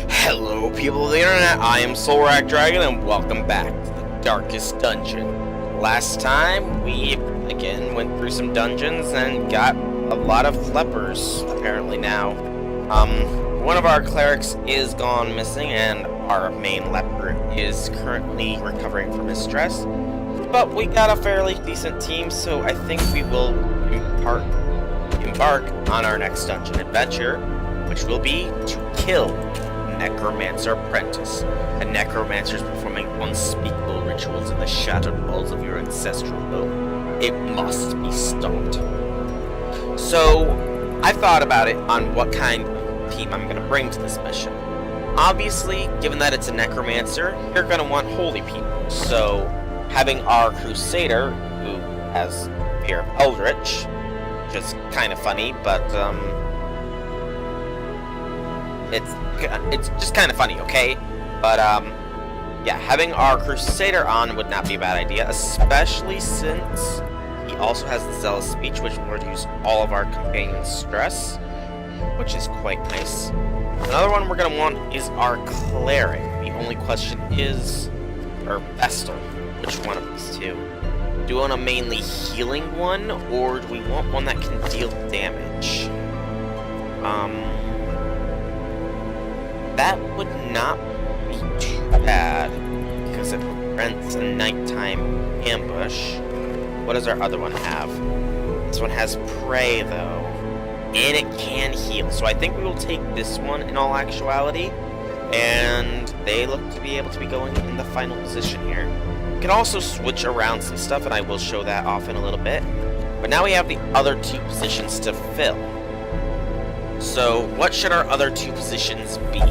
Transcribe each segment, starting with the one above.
Hello people of the internet, I am Soulrack Dragon and welcome back to the Darkest Dungeon. Last time we again went through some dungeons and got a lot of lepers apparently now. One of our clerics is gone missing and our main leper is currently recovering from his stress. But we got a fairly decent team, so I think we will embark on our next dungeon adventure, which will be to kill Necromancer Apprentice. A necromancer is performing unspeakable rituals in the shattered walls of your ancestral home. It must be stopped. So, I thought about it on what kind of team I'm going to bring to this mission. Obviously, given that it's a necromancer, you're going to want holy people. So, having our crusader, who has fear of eldritch, which is kind of funny, but it's just kind of funny, okay? But yeah, having our crusader on would not be a bad idea, especially since he also has the zealous speech, which will reduce all of our companions' stress, which is quite nice. Another one we're gonna want is our cleric. The only question is, or Vestal, which one of these two? Do we want a mainly healing one, or do we want one that can deal damage? That would not be too bad, because it prevents a nighttime ambush. What does our other one have? This one has prey, though, and it can heal. So I think we will take this one in all actuality, and they look to be able to be going in the final position here. We can also switch around some stuff, and I will show that off in a little bit. But now we have the other two positions to fill. So, what should our other two positions be?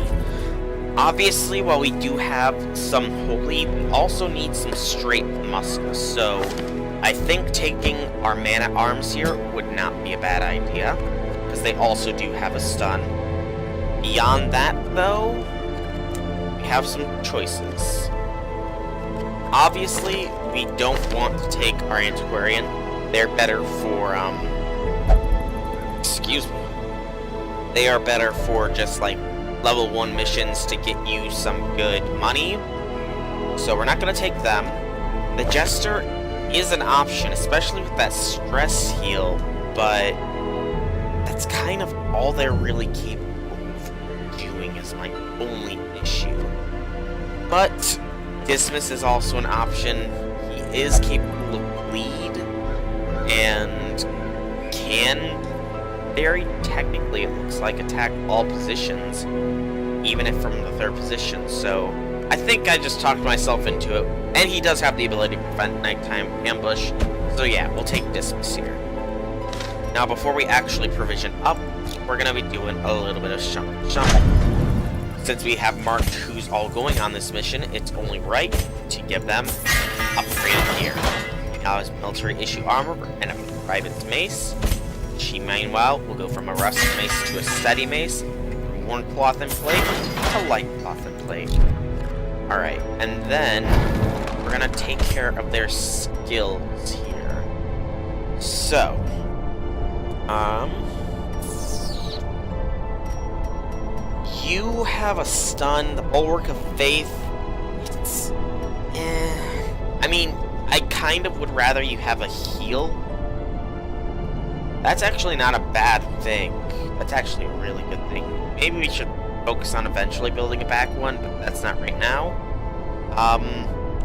Obviously, while we do have some holy, we also need some straight muscle. So, I think taking our man-at-arms here would not be a bad idea, because they also do have a stun. Beyond that, though, we have some choices. Obviously, we don't want to take our antiquarian. They're better for, excuse me. They are better for just, like, level 1 missions to get you some good money. So we're not going to take them. The Jester is an option, especially with that stress heal, but that's kind of all they're really capable of doing is my only issue. But Dismiss is also an option. He is capable of bleed and can very technically, it looks like, attack all positions, even if from the third position. So I think I just talked myself into it. And he does have the ability to prevent nighttime ambush. So yeah, we'll take Dismiss here. Now before we actually provision up, we're going to be doing a little bit of shuffle. Since we have marked who's all going on this mission, it's only right to give them upgraded gear. Now his military issue armor and a private's mace. She, meanwhile, will go from a rusted mace to a steady mace, from worn cloth and plate to light cloth and plate. Alright, and then we're gonna take care of their skills here. So, you have a stun, the Bulwark of Faith. It's, I mean, I kind of would rather you have a heal. That's actually not a bad thing. That's actually a really good thing. Maybe we should focus on eventually building a back one, but that's not right now.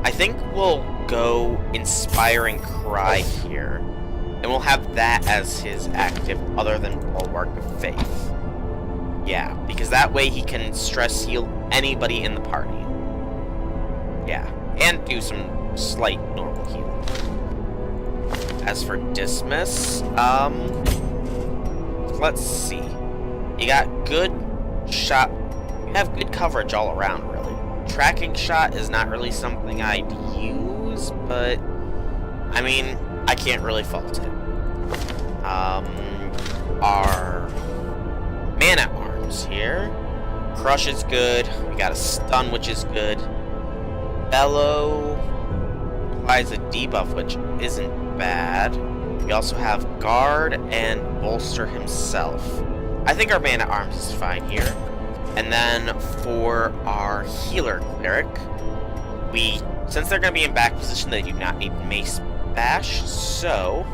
I think we'll go Inspiring Cry here. And we'll have that as his active other than Bulwark of Faith. Yeah, because that way he can stress heal anybody in the party. Yeah, and do some slight normal healing. As for Dismiss, let's see. You got good shot. You have good coverage all around, really. Tracking shot is not really something I'd use, but I mean, I can't really fault it. Our man-at-arms here. Crush is good. We got a stun, which is good. Bellow applies a debuff, which isn't bad. We also have Guard and Bolster himself. I think our man-at-arms is fine here. And then for our healer cleric, since they're going to be in back position, they do not need Mace Bash, so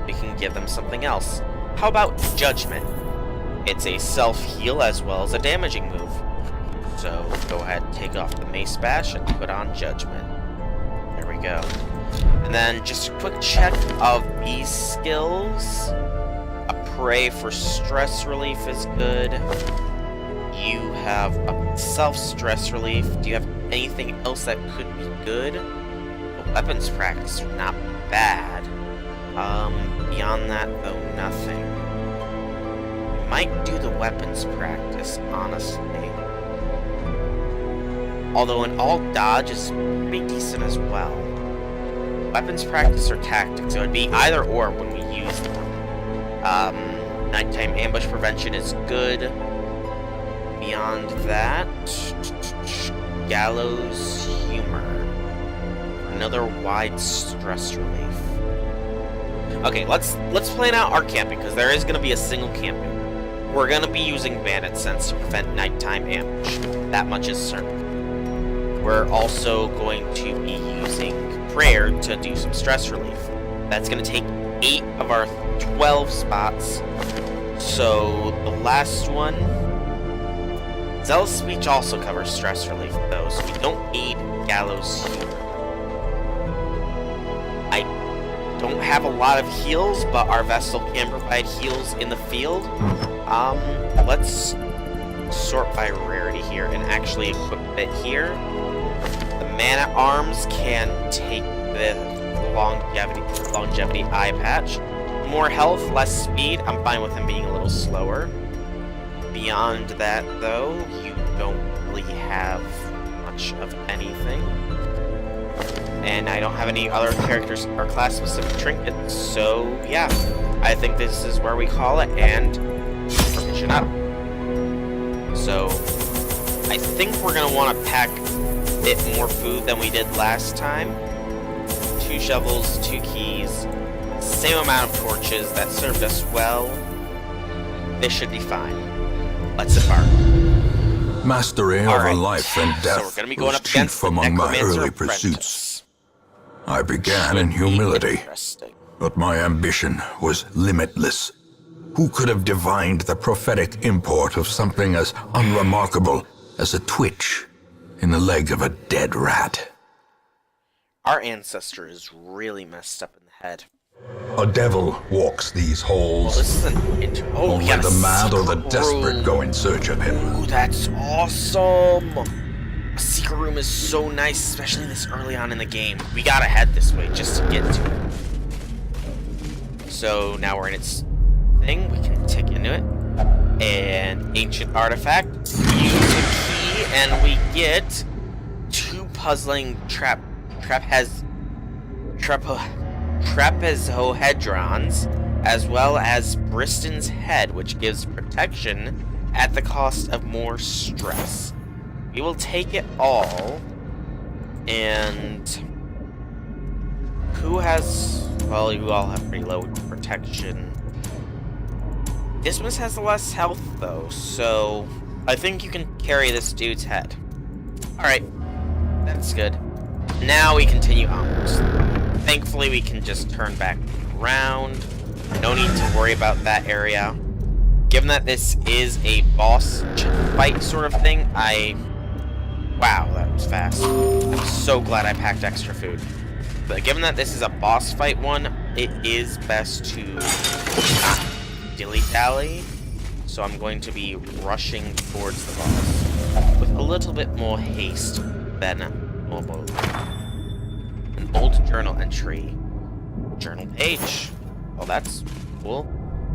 we can give them something else. How about Judgment? It's a self-heal as well as a damaging move. So go ahead and take off the Mace Bash and put on Judgment. There we go. And then just a quick check of these skills. A Pray for stress relief is good. You have a self-stress relief. Do you have anything else that could be good? The weapons practice, not bad. Beyond that, though, nothing. We might do the weapons practice, honestly. Although an all dodge is pretty decent as well. Weapons practice or tactics, it would be either or when we use them. Nighttime ambush prevention is good. Beyond that, gallows humor. Another wide stress relief. Okay, let's plan out our camping, because there is going to be a single camping. We're going to be using bandit sense to prevent nighttime ambush. That much is certain. We're also going to be using prayer to do some stress relief. That's going to take 8 of our 12 spots. So the last one, Zealous Speech also covers stress relief though, so we don't need gallows humor. I don't have a lot of heals, but our Vestal can provide heals in the field. Let's sort by rarity here and actually equip it here. The Man-at-Arms can take the longevity eye patch. More health, less speed. I'm fine with him being a little slower. Beyond that, though, you don't really have much of anything. And I don't have any other characters or class-specific trinkets, so yeah. I think this is where we call it, and provision up. So, I think we're going to want to pack a bit more food than we did last time. 2 shovels, 2 keys, same amount of torches. That served us well. This should be fine. Let's embark. Mastery of a life and death so we're gonna be going was up against chief the among my Necromancer early Apprentice. pursuits. I began in humility, but my ambition was limitless. Who could have divined the prophetic import of something as unremarkable as a twitch in the leg of a dead rat? Our ancestor is really messed up in the head. A devil walks these halls. Well, this is an Only the mad or the desperate go in search of him. Ooh, that's awesome! A secret room is so nice, especially this early on in the game. We gotta head this way just to get to it. So now we're in its thing. We can tick into it. An ancient artifact. Use the key, and we get 2 puzzling trapezohedrons, as well as Briston's head, which gives protection at the cost of more stress. We will take it all, and who has, well, you all have pretty low protection. Dismas has the less health though, so I think you can carry this dude's head. Alright, that's good. Now we continue onwards. Thankfully, we can just turn back around. No need to worry about that area. Given that this is a boss fight sort of thing, wow, that was fast. I'm so glad I packed extra food. But given that this is a boss fight one, it is best to dilly-dally. So I'm going to be rushing towards the boss with a little bit more haste than normal. An old journal entry. Journal page. Oh, that's cool.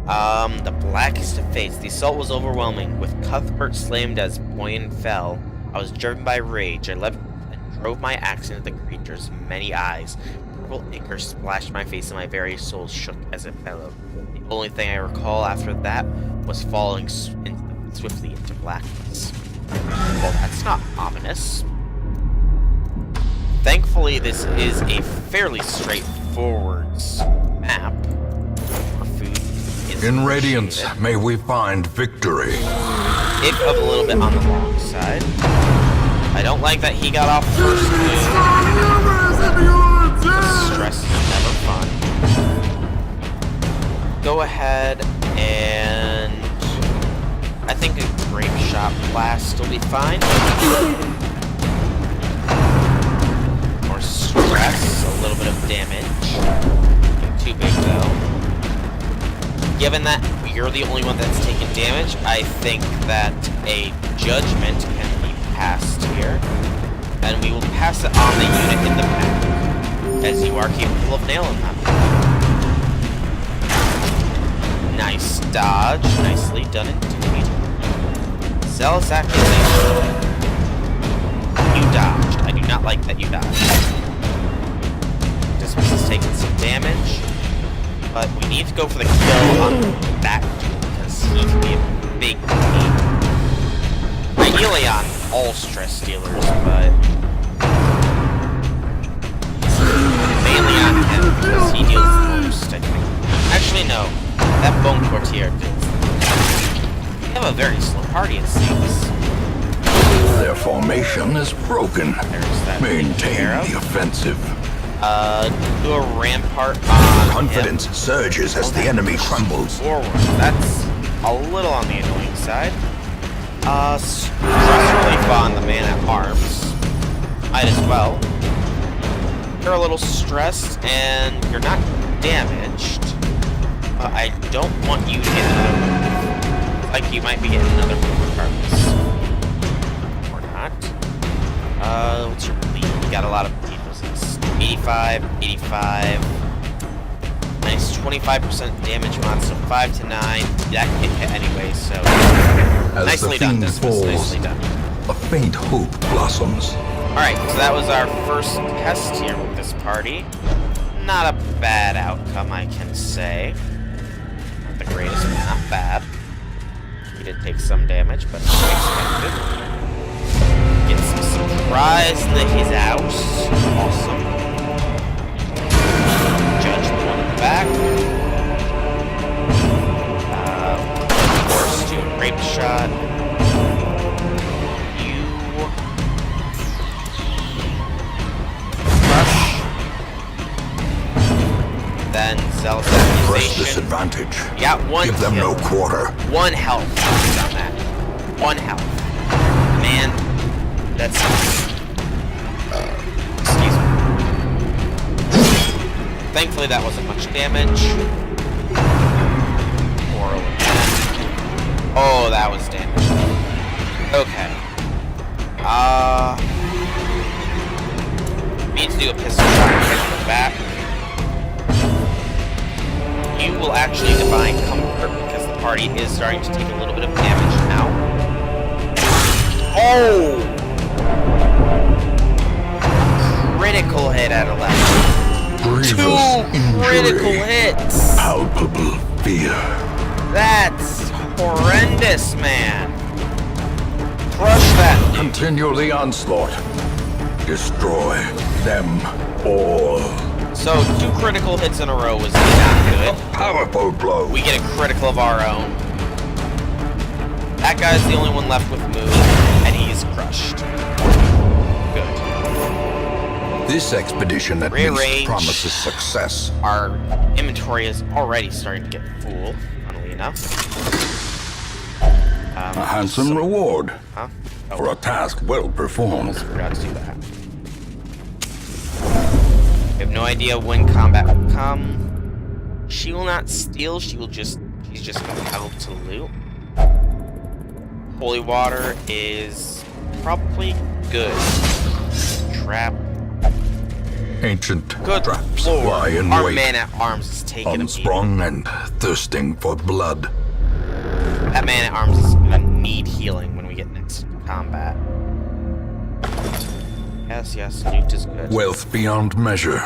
The blackest of fates. The assault was overwhelming. With Cuthbert slammed as Boyan fell, I was driven by rage. I leapt and drove my axe into the creature's many eyes. Purple ichor splashed my face and my very soul shook as it fell. The only thing I recall after that was falling swiftly into blackness. Well, that's not ominous. Thankfully, this is a fairly straightforward map. Our food is In Radiance, may we find victory. if of a little bit on the long side. I don't like that he got off first move. The stress is never fun. Go ahead and I think a grape shot blast will be fine. More stress, a little bit of damage. Not too big though. Given that you're the only one that's taken damage, I think that a judgment can be passed here. And we will pass it on the unit in the back, as you are capable of nailing them. Nice dodge. Nicely done indeed. Zealous accusation. You dodged. I do not like that you dodged. This is taking some damage. But we need to go for the kill on that dude, because he can be a big need. Ideally on all stress dealers, but mainly on him, because he deals the most, I think. Actually, no. That bone courtier deals. They have a very slow party, it seems. Their formation is broken. Maintain the offensive. Do a rampart on Confidence him. surges as the enemy crumbles. Forward. That's a little on the annoying side. Stress relief on the man at arms. Might as well. You're a little stressed and you're not damaged. I don't want you to get another move. Like you might be getting another move regardless. Or not. What's your bleed? You got a lot of bleed. 85, 85. Nice 25% damage mod, so 5 to 9. That can hit anyway, so As nicely the done, fiend Dismas. falls, Nicely done. a faint hope blossoms. Alright, so that was our first test here with this party. Not a bad outcome, I can say. Not the greatest, but not bad. He did take some damage, but not expected. Get some surprise into his house. Awesome. Judgment on the back. Force to rape shot. You crush. Then zealous Press accusation. disadvantage. Yeah, one Give them kill. no quarter. 1 health on that. 1 health. Man, that's... excuse me. Thankfully that wasn't much damage. Oh, that was damage. Okay. We need to do a pistol shot and get in the back. You will actually divine comfort because the party is starting to take a little bit of damage now. Oh! Critical hit at 11. Grievous 2 critical injury. hits! Palpable fear. That's horrendous, man. Crush that dude. Continue the onslaught. Destroy them all. So 2 critical hits in a row was not good. Powerful blow. We get a critical of our own. That guy's the only one left with move, and he's crushed. Good. This expedition at Rearrange. least promises success. Our inventory is already starting to get full, funnily enough. A handsome reward Huh? for a task well performed. Almost forgot to do that. We have no idea when combat will come. She will not steal, she's just compelled to loot. Holy water is probably good. Trap. Ancient Good traps lord. lie in Our wait, man at arms is taking a beating. unsprung and thirsting for blood. That man at arms is gonna need healing when we get next to combat. Yes, loot is good. Wealth beyond measure,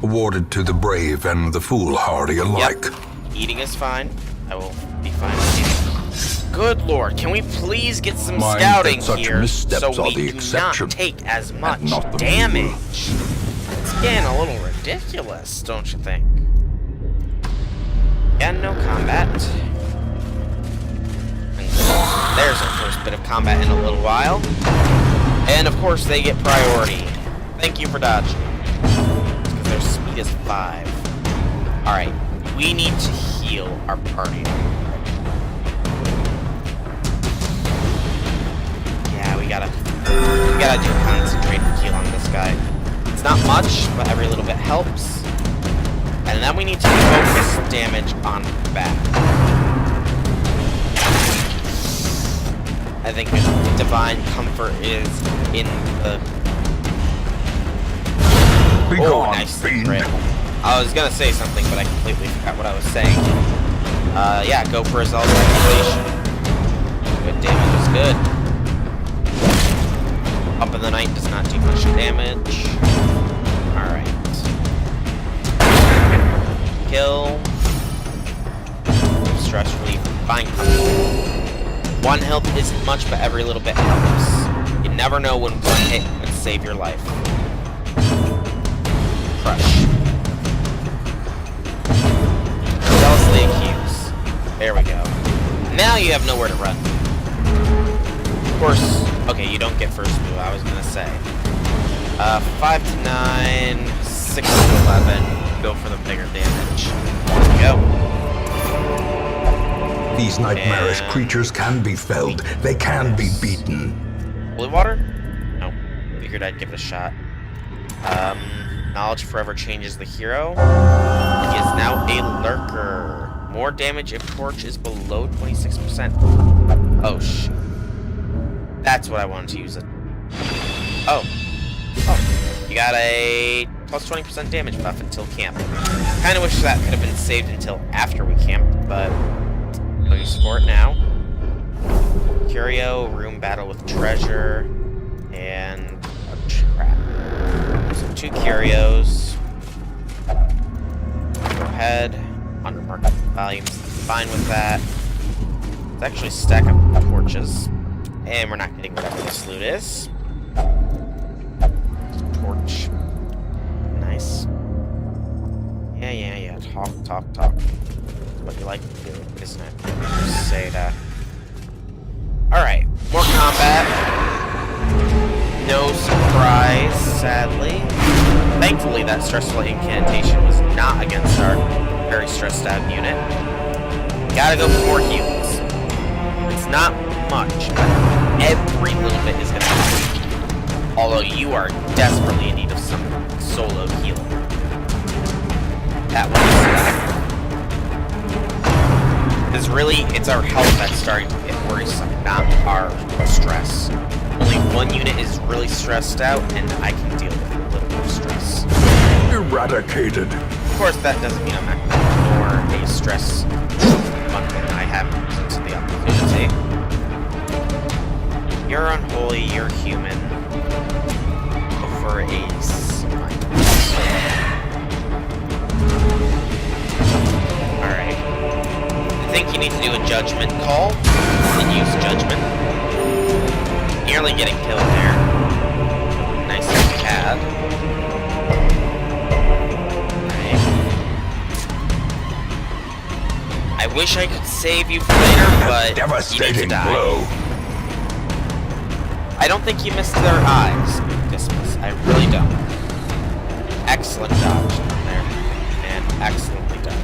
awarded to the brave and the foolhardy alike. Yep. Eating is fine. I will be fine with eating. Good lord, can we please get some Mind scouting that such here missteps so are we the do exception not take as much not the damage? rule. It's getting a little ridiculous, don't you think? And no combat. There's our first bit of combat in a little while. And of course they get priority. Thank you for dodging. Because their speed is 5. Alright, we need to heal our party. Yeah, we gotta do a concentrated heal on this guy. It's not much, but every little bit helps. And then we need to focus damage on back. I think Divine Comfort is in the... Oh, nice crit. I was gonna say something, but I completely forgot what I was saying. Yeah, go for Azel's activation. Good damage is good. Up in the Night does not do much damage. Alright. Kill. Stress relief. Fine. 1 health isn't much, but every little bit helps. You never know when 1 hit could save your life. Crush. Zealously accuse. There we go. Now you have nowhere to run. Of course, okay, you don't get first move, I was gonna say. 5 to 9, 6 to 11. Go for the bigger damage. There we go. These nightmarish creatures can be felled. They can be beaten. Holy water? No. Figured I'd give it a shot. Knowledge forever changes the hero. He is now a lurker. More damage if torch is below 26%. Oh, shoot. That's what I wanted to use it. Oh. Oh. You got a plus 20% damage buff until camp. Kinda wish that could have been saved until after we camped, but... no use for it now. Curio, room battle with treasure, and a trap. So 2 curios. Go ahead. Undermarket volumes, fine with that. Let's actually stack up torches. And we're not getting whatever this loot is. Torch. Nice. Yeah. Talk. What you like to do, isn't it? Just say that. Alright, more combat. No surprise, sadly. Thankfully, that stressful incantation was not against our very stressed out unit. Gotta go for more heals. It's not much, but every little bit is gonna help. Although you are desperately in need of some solo healing. That one is because really, it's our health that's starting to get worrisome, not our stress. Only 1 unit is really stressed out, and I can deal with a little bit of stress. Eradicated. Of course, that doesn't mean I'm not going to ignore a stress fun when I have the opportunity. You're unholy, you're human. Go for a smite. Alright. I think you need to do a judgment call and use judgment. Nearly getting killed there. Nice pad. Right. I wish I could save you for later, but you need to die. Blow. I don't think you missed their eyes, Dismas. I really don't. Excellent dodge there. And excellently done.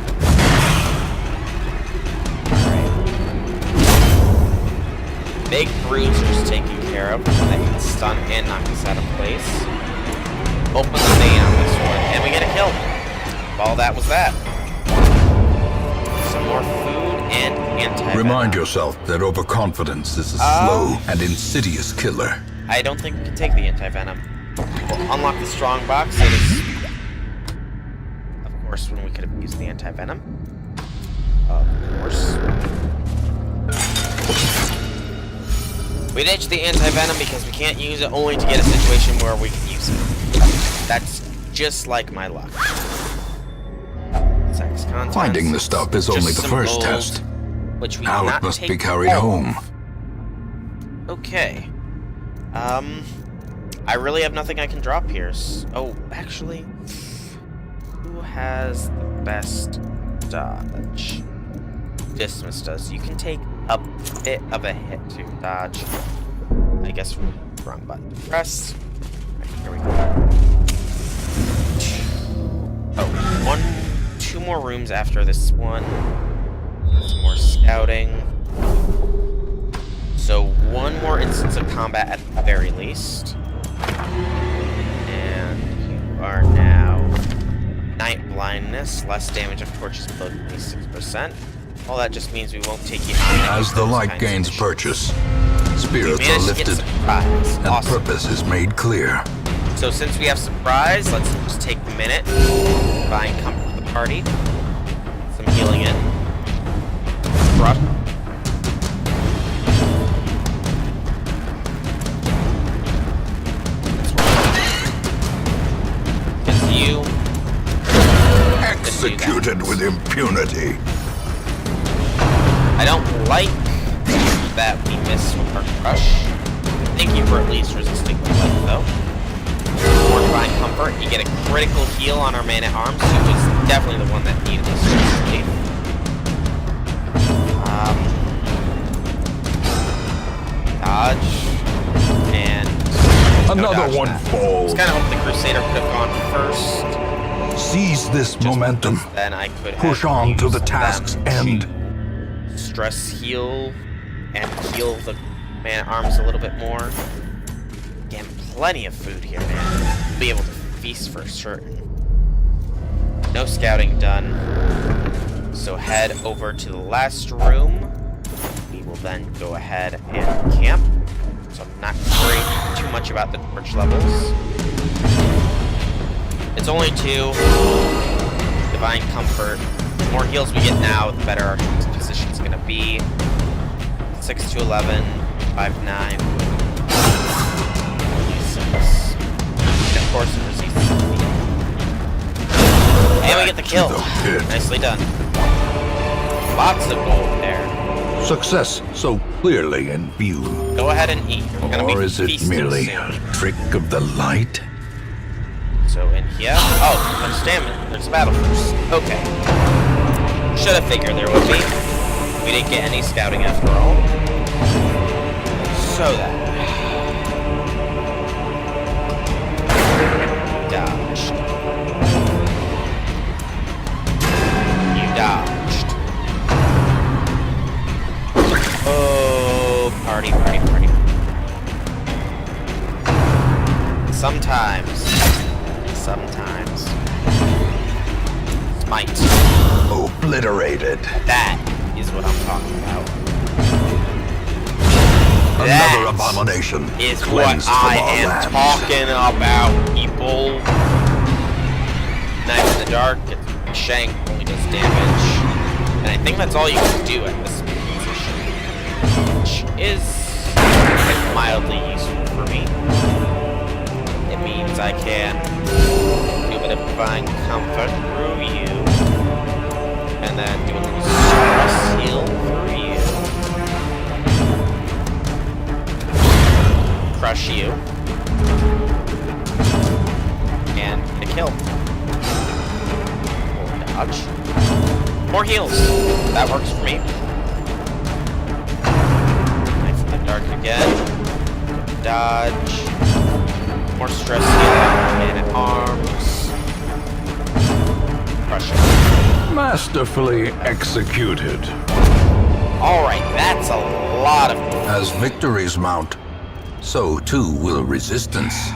Big bruisers taken care of. They can stun and knock us out of place. Open the vein on this one, and we get a kill. Well, that was that. Some more food and anti-venom. Remind yourself that overconfidence is a slow and insidious killer. I don't think we can take the anti-venom. We'll unlock the strong box. It is, of course, when we could have used the anti-venom. Of course. We ditched the anti-venom because we can't use it only to get a situation where we can use it. That's just like my luck. Sex contents. Finding the stuff is only the first test. Which we now it must be carried home. Okay. I really have nothing I can drop here. Oh, actually, who has the best dodge? Dismas does. You can take a bit of a hit to dodge. I guess wrong button to press. Right, here we go. Oh, two more rooms after this one. Some more scouting. So one more instance of combat at the very least. And you are now night blindness, less damage of torches below 26%. All that just means we won't take you on. As the light gains purchase, spirits are lifted and purpose is made clear. So since we have surprise, let's just take a minute, find comfort for the party, some healing in. Crush. You executed with impunity. I don't like that we missed with our crush. Thank you for at least resisting the light, though. More divine comfort. You get a critical heal on our man-at-arms, who was definitely the one that needed this relief. Dodge and another one falls. I kind of hope the Crusader could have gone first. Seize this momentum. Then I could push on to the task's end. Stress heal and heal the man-at-arms a little bit more. Again, plenty of food here, man. We'll be able to feast for certain. No scouting done. So head over to the last room. We will then go ahead and camp. So I'm not worried too much about the torch levels. It's only 2. Divine comfort. The more heals we get now, the better our position's gonna be. 6 to 11, 5, 9. 6. And of course, it resists. And we get the kill. Nicely done. Lots of gold there. Success so clearly in view. Go ahead and eat. We're gonna or is it merely soon. a trick of the light? So in here, oh, there's stamina. There's a battle first. Okay. Should have figured there would be. We didn't get any scouting after all. So that. Dodged. You dodged. Oh, party. Sometimes. Smite. Obliterated. That is what I'm talking about. Another abomination is what I am talking about, people. Knife in the dark, it's shank, only does damage. And I think that's all you can do at this position. Which is mildly useful for me. It means I can do a bit of divine comfort through you. And then do a little stress heal through you. Crush you. And get a kill. Dodge. More heals. That works for me. Knife in the dark again. Dodge. More stress healing. And arms. Crush it. Masterfully executed. Alright, that's a lot of... As victories mount, so too will resistance.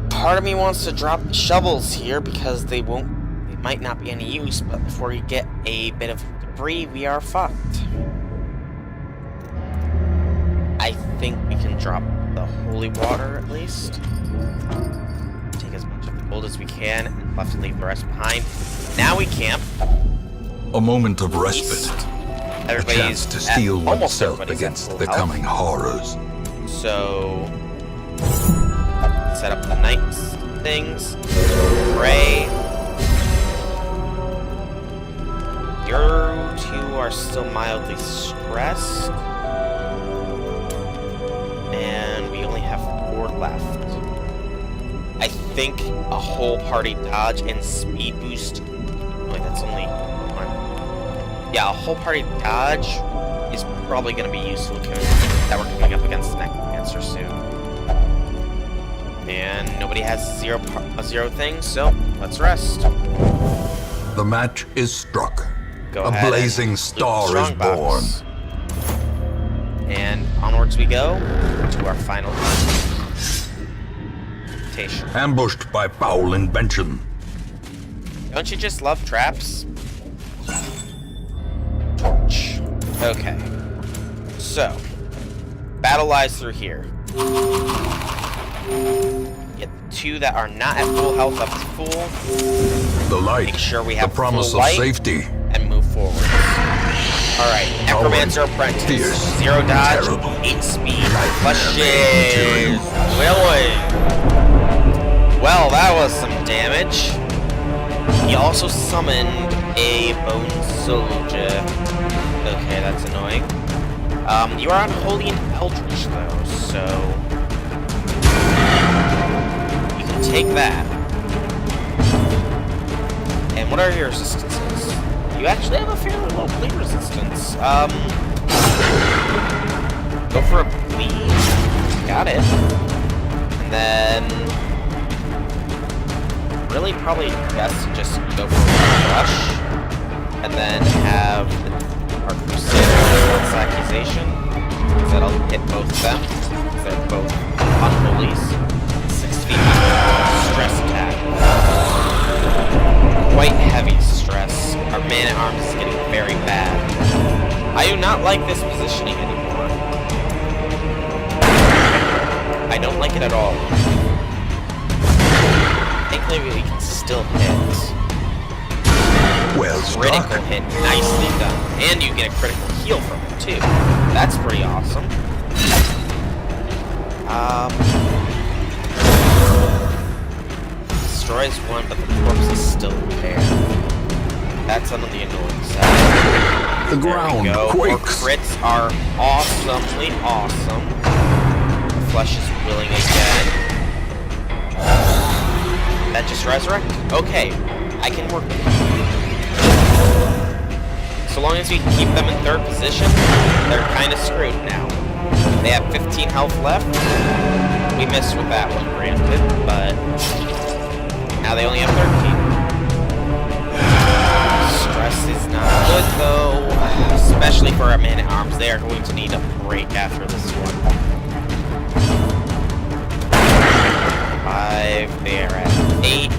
Part of me wants to drop the shovels here because they might not be any use, but before we get a bit of debris, we are fucked. I think we can drop the holy water at least. Take as much of the gold as we can and left and leave the rest behind. Now we camp. A moment of respite. A chance to steel oneself against the coming horrors. So, set up the night things. Pray. You two are still mildly stressed. And we only have 4 left. I think a whole party dodge and speed boost. Wait, that's only 1. Yeah, a whole party dodge is probably going to be useful given that we're coming up against the Necromancer soon. And nobody has a zero thing, so let's rest. The match is struck. Go a ahead blazing and star is strong born. box. And onwards we go to our final confrontation. Ambushed by foul invention. Don't you just love traps? Torch. Okay. So, battle lies through here. Get the 2 that are not at full health up to full. The light, Make sure we have the promise full of light, safety. and move forward. Alright, Necromancer Apprentice. Fierce, 0 dodge, terrible, 8 speed, nightmare-making flushes. Really? Well, that was some damage. He also summoned a Bone Soldier. Okay, that's annoying. You are on Holy and Eldritch, though, so... you can take that. And what are your resistances? You actually have a fairly low bleed resistance. Go for a bleed. Got it. And then... really probably best to just go for a rush. And then have our Crusader's accusation. Because that'll hit both of them. Because they're both unholies. 6 feet. Stress attack. Quite heavy stress. Our man-at-arms is getting very bad. I do not like this positioning anymore. I don't like it at all. Thankfully, we can still hit. Well Critical struck. hit, nicely done. And you get a critical heal from it, too. That's pretty awesome. Destroys 1, but the corpse is still there. That's on the annoying side. The ground There we go. quakes. Our crits are awesomely awesome. The flesh is willing again. That just resurrected. Okay, I can work with it. So long as we can keep them in 3rd position, they're kind of screwed now. They have 15 health left. We missed with that one, granted, but now they only have 13. Stress is not good, though, especially for our man-at-arms. They are going to need a break after this one. 5, they are at 8.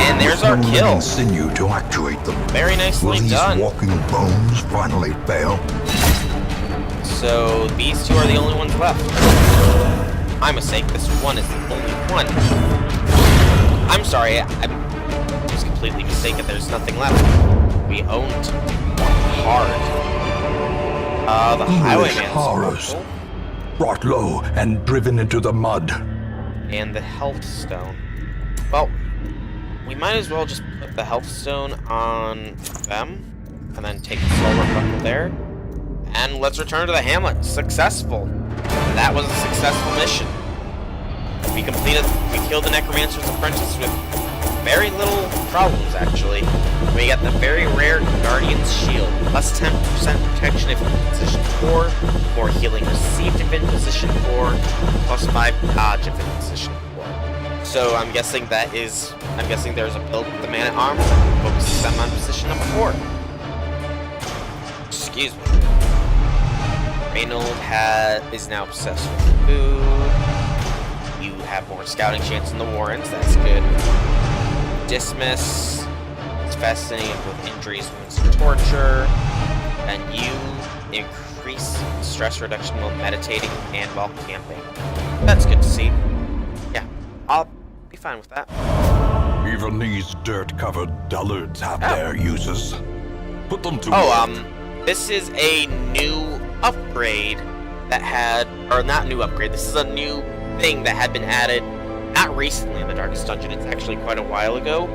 And there's our No kill. living sinew to actuate them. Very nicely Will these done. walking bones finally fail? So these 2 are the only ones left. My mistake, this one is the only one. I'm sorry, I was completely mistaken. There's nothing left. We owned hard. The Highwayman's horrors. portal Brought low and driven into the mud. and the Health Stone. Well, we might as well just put the Health Stone on them, and then take the Solar Buckle there. And let's return to the hamlet. Successful. That was a successful mission. We killed the Necromancer's Apprentice with very little problems, actually. We got the very rare Guardian's Shield, plus 10% protection if in position 4, more healing received if in position 4, plus 5 dodge if in position 4. So I'm guessing there's a build with the man-at-arms that focuses them on position number 4. Excuse me. Reynold is now obsessed with food. You have more scouting chance in the Warrens, that's good. Dismiss is fascinated with injuries, wounds, and torture. And you increase stress reduction while meditating and while camping. That's good to see. Yeah, I'll be fine with that. Even these dirt-covered dullards have their uses. Put them to This is a new upgrade that not new upgrade, this is a new thing that had been added, not recently in the Darkest Dungeon, it's actually quite a while ago,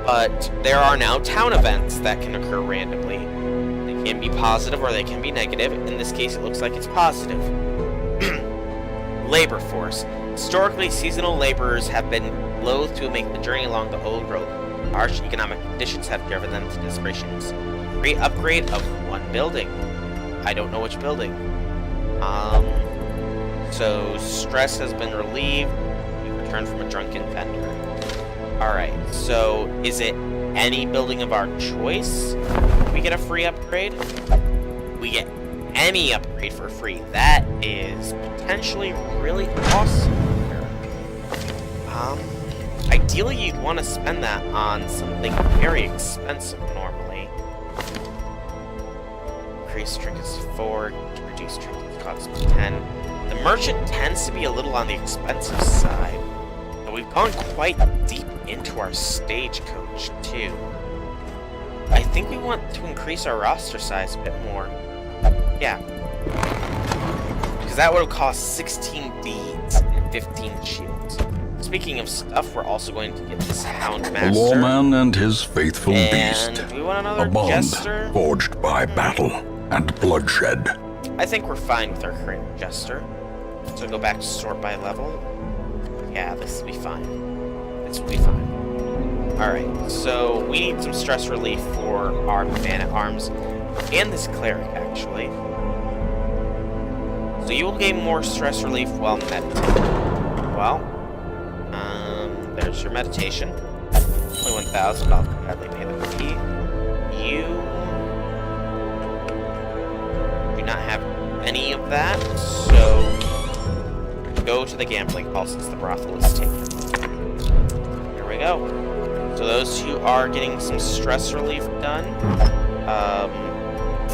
but there are now town events that can occur randomly. They can be positive or they can be negative. In this case, it looks like it's positive. Labor force. Historically, seasonal laborers have been loath to make the journey along the old road. Harsh economic conditions have driven them to desperations. Free upgrade of one building. I don't know which building. So stress has been relieved. We returned from a drunken vendor. Alright, so is it any building of our choice? We get a free upgrade? We get any upgrade for free. That is potentially really awesome. Ideally you'd want to spend that on something very expensive normally. Increase trinkets to 4, reduce trinkets cost to 10. The merchant tends to be a little on the expensive side, but we've gone quite deep into our stagecoach too. I think we want to increase our roster size a bit more. Yeah. Because that would have cost 16 deeds and 15 shields. Speaking of stuff, we're also going to get this Houndmaster. A lawman and his faithful beast. We want another a bond Jester. Forged by battle and bloodshed. I think we're fine with our current Jester. So go back to sort by level. Yeah, this will be fine. This will be fine. Alright, so we need some stress relief for our man-at-arms. And this cleric, actually. So you will gain more stress relief while meditating. Well, there's your meditation. Only 1,000, I'll gladly pay the fee. You do not have any of that, so go to the gambling hall since the brothel is taken. Here we go. So those who are getting some stress relief done,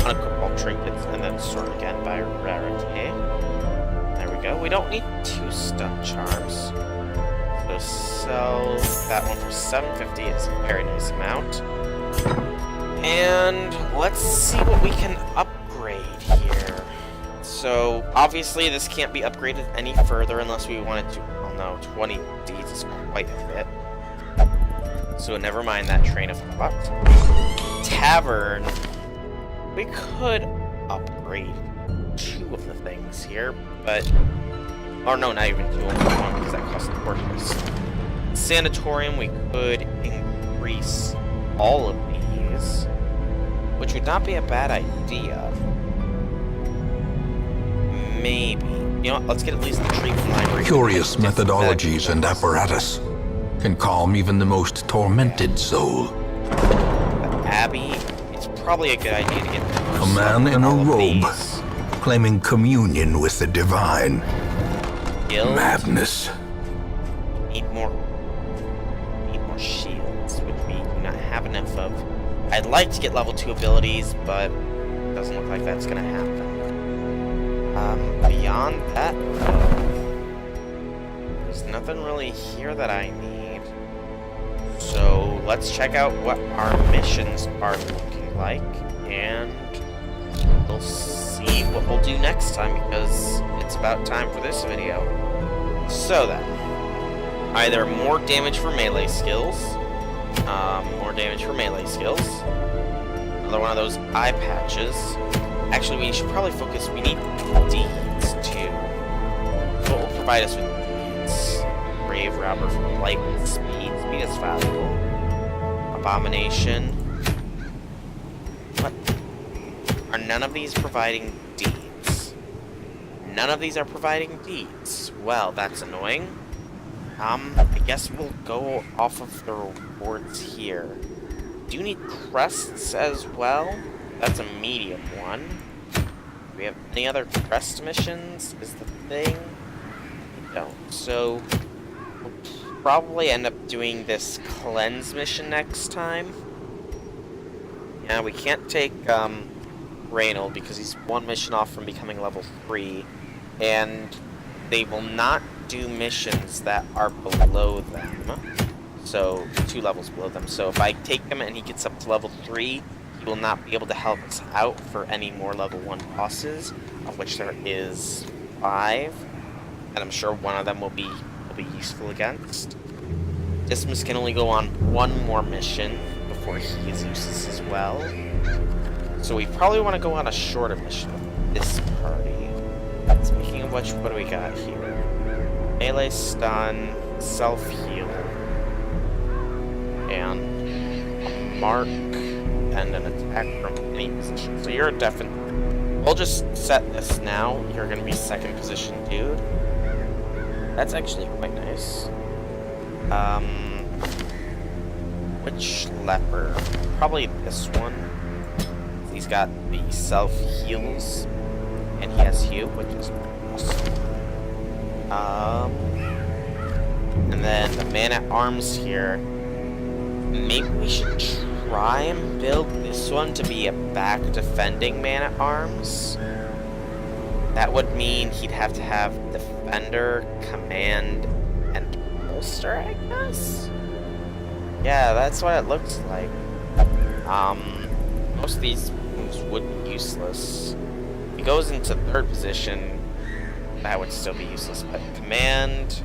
unequipable trinkets, and then sort again by rarity. There we go. We don't need 2 stun charms. So sell that one for 750. It's a very nice amount. And let's see what we can upgrade here. So obviously this can't be upgraded any further unless we wanted to. Oh no, 20 deeds is quite a bit. So never mind that train of thought. Tavern. We could upgrade 2 of the things here, but... Or no, not even 2, only 1 because that costs 40. Sanatorium, we could increase all of these, which would not be a bad idea. Maybe. You know what, let's get at least the treatment library. Curious methodologies and apparatus can calm even the most tormented soul. The Abbey, it's probably a good idea to get a man in a robe, claiming communion with the divine. Guild. Madness. Need more shields, which we do not have enough of. I'd like to get level 2 abilities, but it doesn't look like that's gonna happen. Beyond that, there's nothing really here that I need. So let's check out what our missions are looking like, and we'll see what we'll do next time, because it's about time for this video. So then, either more damage for melee skills, another one of those eye patches. Actually, we should probably focus, we need deeds too. So what will provide us with deeds? Brave Robber for light and speed. Speed is valuable. Abomination. What? Are none of these providing deeds? None of these are providing deeds. Well, that's annoying. I guess we'll go off of the rewards here. Do you need crests as well? That's a medium one. Do we have any other crest missions? Is the thing? We don't. So we'll probably end up doing this cleanse mission next time. Yeah, we can't take Reynold because he's 1 mission off from becoming level 3, and they will not do missions that are below them. So 2 levels below them. So if I take him and he gets up to level 3, he will not be able to help us out for any more level 1 bosses, of which there is 5, and I'm sure one of them will be useful against. Dismas can only go on 1 more mission before he is useless as well. So we probably want to go on a shorter mission with this party. Speaking of which, what do we got here? melee stun, self-heal, and a mark, and an attack from any position. So you're definitely... We'll just set this now. You're going to be second position, dude. That's actually quite nice. Which leper? Probably this one. He's got the self-heals, and he has heal, which is awesome. And then the man-at-arms here. Maybe we should try and build this one to be a back-defending man-at-arms. That would mean he'd have to have defender, command, and holster, I guess? Yeah, that's what it looks like. Most of these moves would be useless. If he goes into third position, that would still be useless, but command,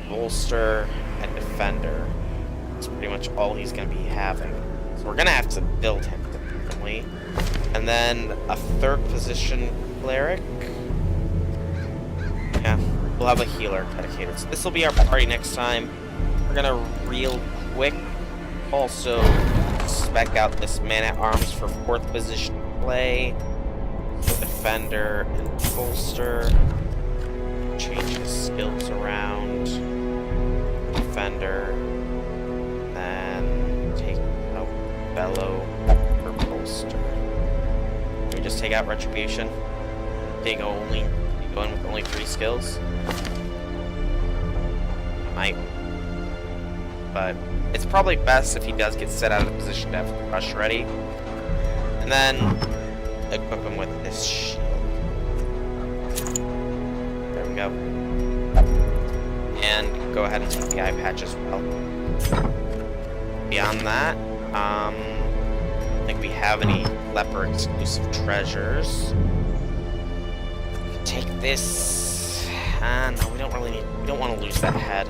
bolster, and defender is pretty much all he's going to be having. So we're going to have to build him differently. And then a third position cleric. Yeah, we'll have a healer dedicated. So this will be our party next time. We're going to real quick also spec out this man-at-arms for fourth position play. So defender and bolster. Change his skills around. Defender. Then take out bellow for bolster. Can we just take out retribution? They go in with only 3 skills? Might. But it's probably best if he does get set out of the position to have crush ready. And then equip him with this shield. There we go. And go ahead and take the eye patch as well. Beyond that, I don't think we have any leper exclusive treasures. Take this. No, we don't really need. We don't want to lose that head.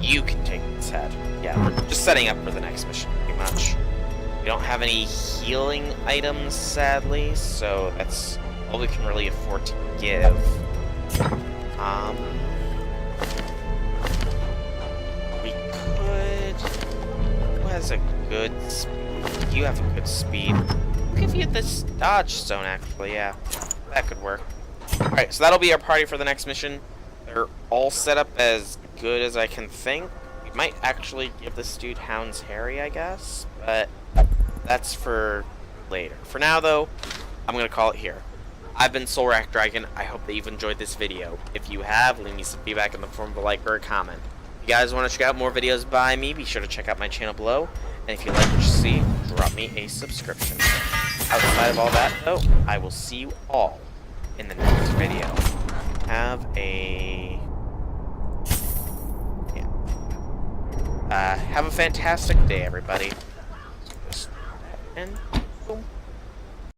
You can take this head. Yeah, we're just setting up for the next mission, pretty much. We don't have any healing items, sadly, so that's all we can really afford to give. We could... Who has a good speed? You have a good speed. I'll give you this dodge stone, actually, yeah. That could work. Alright, so that'll be our party for the next mission. They're all set up as good as I can think. We might actually give this dude Hound's Harry, I guess, but that's for later. For now, though, I'm going to call it here. I've been Soulrack Dragon. I hope that you've enjoyed this video. If you have, leave me some feedback in the form of a like or a comment. If you guys want to check out more videos by me, be sure to check out my channel below. And if you like what you see, drop me a subscription. Outside of all that, though, I will see you all in the next video. Have a... have a fantastic day, everybody. And boom.